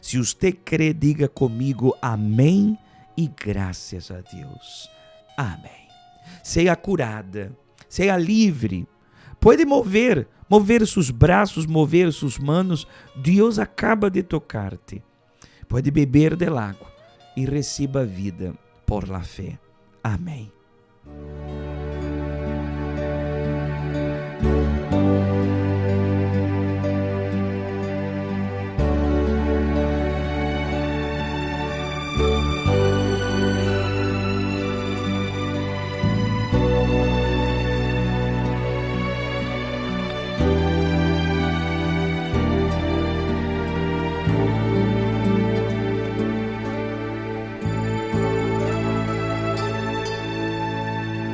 Se usted crê, diga comigo amém e graças a Deus. Amém. Seja curada, seja livre. Pode mover seus braços, mover suas manos. Deus acaba de tocar-te. Pode beber del água e receba vida por la fé. Amém.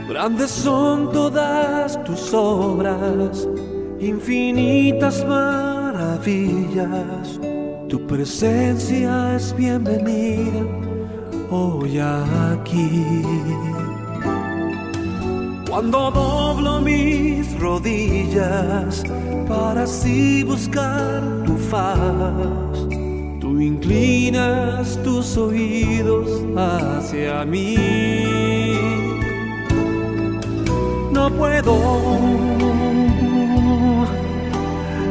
Grandes son todas tus obras, infinitas maravillas. Tu presencia es bienvenida hoy aquí. Cuando doblo mis rodillas para así buscar tu faz, tú inclinas tus oídos hacia mí. No puedo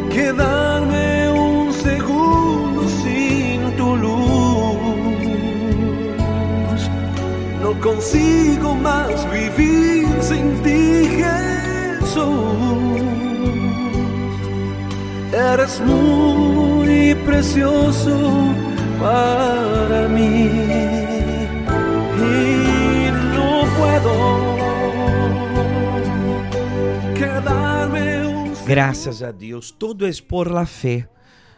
quedarme un segundo sin tu luz. No consigo más vivir sin ti, Jesús. Eres muy precioso para mí y no puedo. Graças a Deus, tudo é por la fé.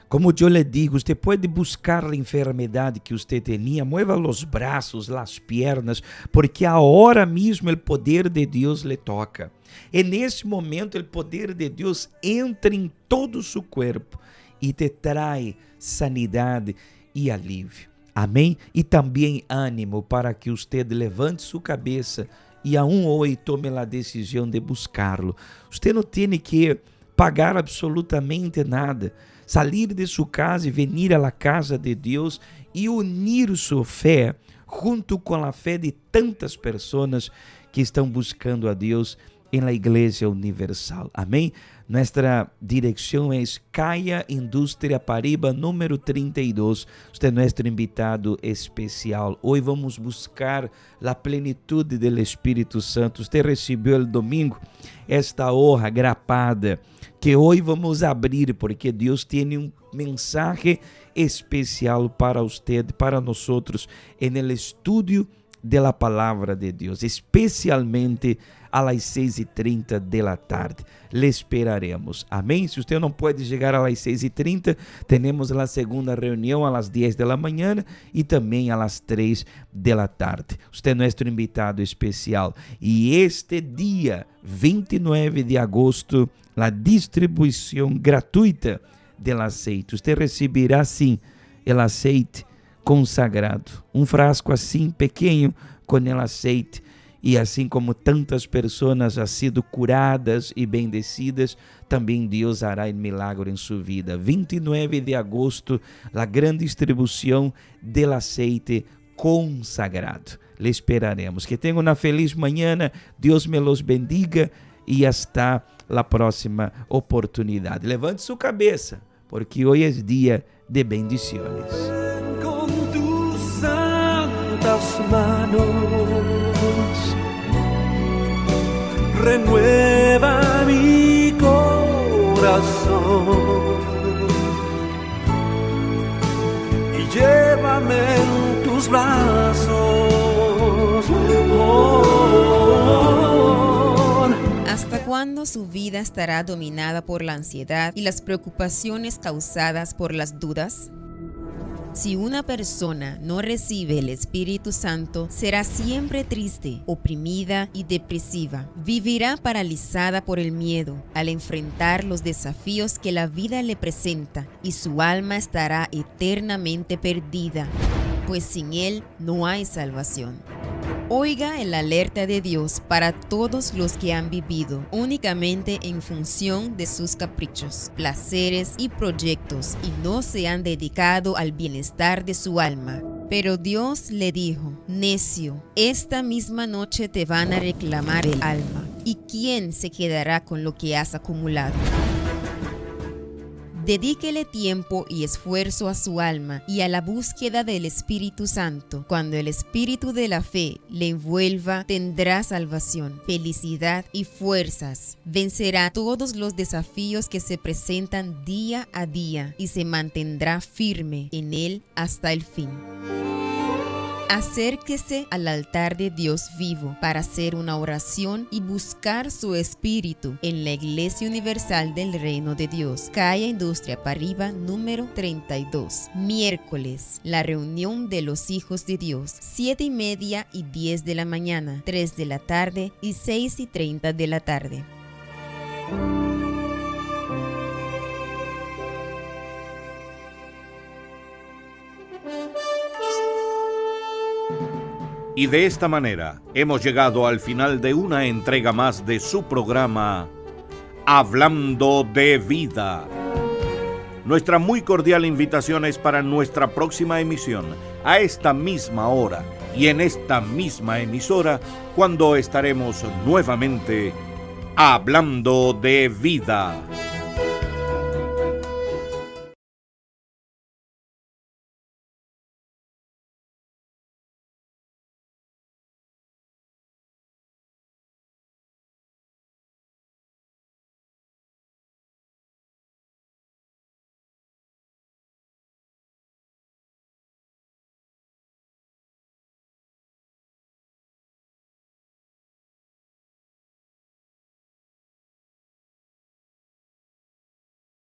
Como yo le digo, usted puede buscar la enfermedad que usted tenía, mueva los brazos, las piernas, porque ahora mismo el poder de Dios le toca. En ese momento el poder de Dios entra en todo su cuerpo y te trae sanidad y alivio. Amén. Y también ánimo para que usted levante su cabeza y aún hoy tome la decisión de buscarlo. Usted no tiene que pagar absolutamente nada. Salir de su casa y venir a la casa de Dios y unir su fe junto con la fe de tantas personas que están buscando a Dios en la Iglesia Universal. Amén. Nuestra dirección es Caia Indústria Paraíba, número 32. Usted es nuestro invitado especial. Hoy vamos buscar la plenitud del Espíritu Santo. Usted recibió el domingo esta hoja grapada que hoy vamos a abrir, porque Dios tiene un mensaje especial para usted, para nosotros, en el estudio de la palabra de Dios, especialmente a las 6:30 de la tarde. Le esperaremos. Amén. Si usted no puede llegar a las 6:30, tenemos la segunda reunión a las 10 de la mañana y también a las 3 de la tarde. Usted es nuestro invitado especial. Y este día, 29 de agosto, la distribución gratuita del aceite. Usted recibirá, sim, el aceite consagrado. Um frasco assim, pequeno, com el aceite. E assim como tantas pessoas han sido curadas e bendecidas, também Deus hará um milagre em sua vida. 29 de agosto, a grande distribuição do aceite consagrado. Le esperaremos. Que tenham uma feliz manhã. Deus me los bendiga e hasta a próxima oportunidade. Levante sua cabeça, porque hoje é dia de bendiciones. Con tus santas manos renueva mi corazón y llévame en tus brazos. ¿Hasta cuándo su vida estará dominada por la ansiedad y las preocupaciones causadas por las dudas? Si una persona no recibe el Espíritu Santo, será siempre triste, oprimida y depresiva. Vivirá paralizada por el miedo al enfrentar los desafíos que la vida le presenta y su alma estará eternamente perdida, pues sin Él no hay salvación. Oiga el alerta de Dios para todos los que han vivido únicamente en función de sus caprichos, placeres y proyectos y no se han dedicado al bienestar de su alma. Pero Dios le dijo: necio, esta misma noche te van a reclamar el alma. ¿Y quién se quedará con lo que has acumulado? Dedíquele tiempo y esfuerzo a su alma y a la búsqueda del Espíritu Santo. Cuando el Espíritu de la fe le envuelva, tendrá salvación, felicidad y fuerzas. Vencerá todos los desafíos que se presentan día a día y se mantendrá firme en él hasta el fin. Acérquese al altar de Dios vivo para hacer una oración y buscar su espíritu en la Iglesia Universal del Reino de Dios. Caia Indústria Paraíba, número 32. Miércoles, la reunión de los hijos de Dios, 7:30 y 10 de la mañana, 3 de la tarde y 6:30 de la tarde. Y de esta manera hemos llegado al final de una entrega más de su programa Hablando de Vida. Nuestra muy cordial invitación es para nuestra próxima emisión, a esta misma hora y en esta misma emisora, cuando estaremos nuevamente Hablando de Vida.